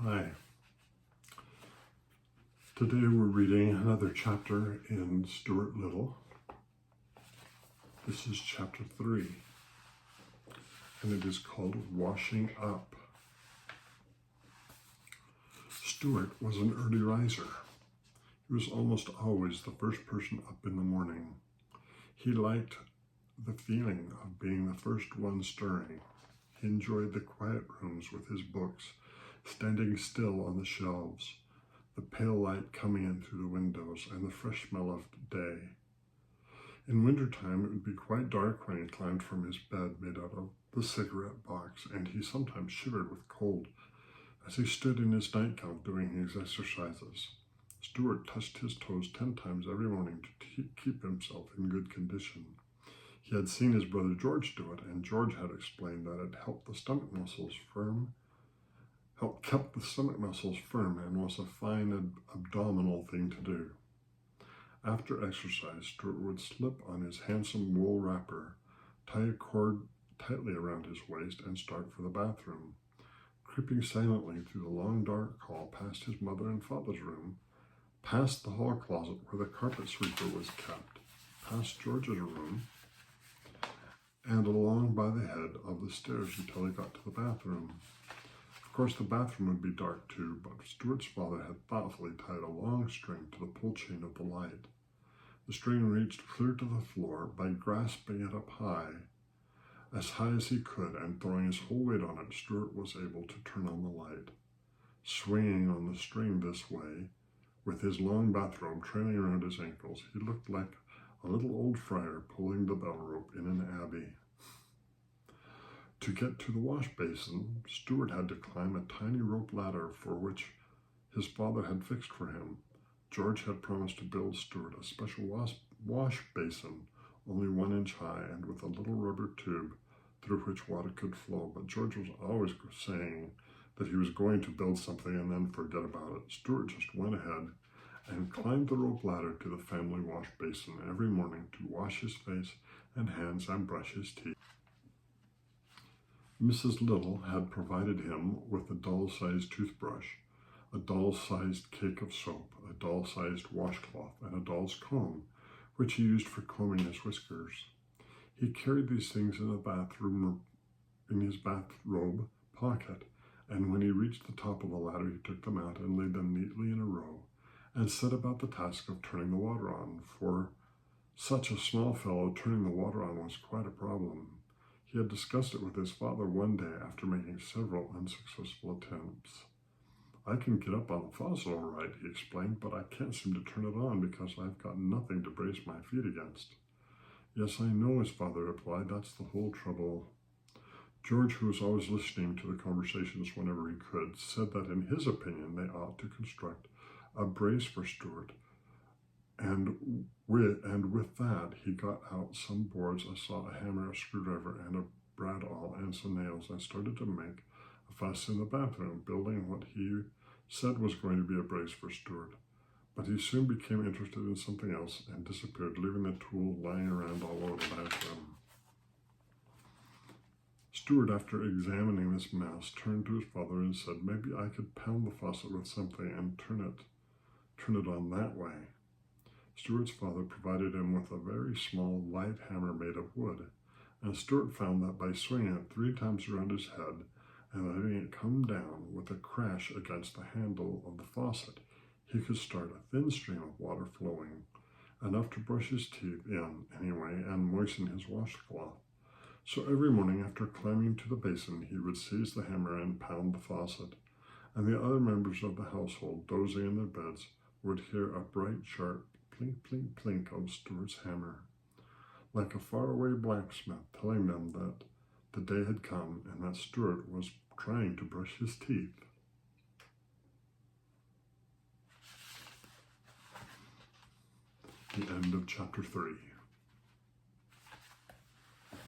Hi. Today we're reading another chapter in Stewart Little. This is chapter 3, and it is called Washing Up. Stewart was an early riser. He was almost always the first person up in the morning. He liked the feeling of being the first one stirring. He enjoyed the quiet rooms with his books, standing still on the shelves, the pale light coming in through the windows, and the fresh smell of day. In wintertime, it would be quite dark when he climbed from his bed made out of the cigarette box, and he sometimes shivered with cold as he stood in his nightgown doing his exercises. Stewart touched his toes 10 times every morning to keep himself in good condition. He had seen his brother George do it, and George had explained that it helped the stomach muscles kept the stomach muscles firm and was a fine abdominal thing to do. After exercise, Stewart would slip on his handsome wool wrapper, tie a cord tightly around his waist, and start for the bathroom. Creeping silently through the long dark hall past his mother and father's room, past the hall closet where the carpet sweeper was kept, past George's room, and along by the head of the stairs until he got to the bathroom. Of course, the bathroom would be dark too, but Stewart's father had thoughtfully tied a long string to the pull chain of the light. The string reached clear to the floor by grasping it up as high as he could, and throwing his whole weight on it, Stewart was able to turn on the light. Swinging on the string this way, with his long bathrobe trailing around his ankles, he looked like a little old friar pulling the bell rope in an abbey. To get to the wash basin, Stewart had to climb a tiny rope ladder for which his father had fixed for him. George had promised to build Stewart a special wash basin, only 1 inch high and with a little rubber tube through which water could flow, but George was always saying that he was going to build something and then forget about it. Stewart just went ahead and climbed the rope ladder to the family wash basin every morning to wash his face and hands and brush his teeth. Mrs. Little had provided him with a doll-sized toothbrush, a doll-sized cake of soap, a doll-sized washcloth, and a doll's comb, which he used for combing his whiskers. He carried these things in his bathrobe pocket, and when he reached the top of the ladder, he took them out and laid them neatly in a row, and set about the task of turning the water on. For such a small fellow, turning the water on was quite a problem. He had discussed it with his father one day after making several unsuccessful attempts. "I can get up on the faucet all right," he explained, "but I can't seem to turn it on because I've got nothing to brace my feet against." "Yes, I know," his father replied. "That's the whole trouble." George, who was always listening to the conversations whenever he could, said that in his opinion they ought to construct a brace for Stewart, and with that he got out some boards, a saw, a hammer, a screwdriver, and a bradawl, and some nails, and started to make a fuss in the bathroom, building what he said was going to be a brace for Stewart. But he soon became interested in something else and disappeared, leaving the tool lying around all over the bathroom. Stewart, after examining this mess, turned to his father and said, "Maybe I could pound the faucet with something and turn it on that way." Stewart's father provided him with a very small, light hammer made of wood, and Stewart found that by swinging it 3 times around his head and letting it come down with a crash against the handle of the faucet, he could start a thin stream of water flowing, enough to brush his teeth in anyway and moisten his washcloth. So every morning after climbing to the basin, he would seize the hammer and pound the faucet, and the other members of the household, dozing in their beds, would hear a bright, sharp plink, plink, plink of Stewart's hammer, like a faraway blacksmith telling them that the day had come and that Stewart was trying to brush his teeth. The end of chapter 3.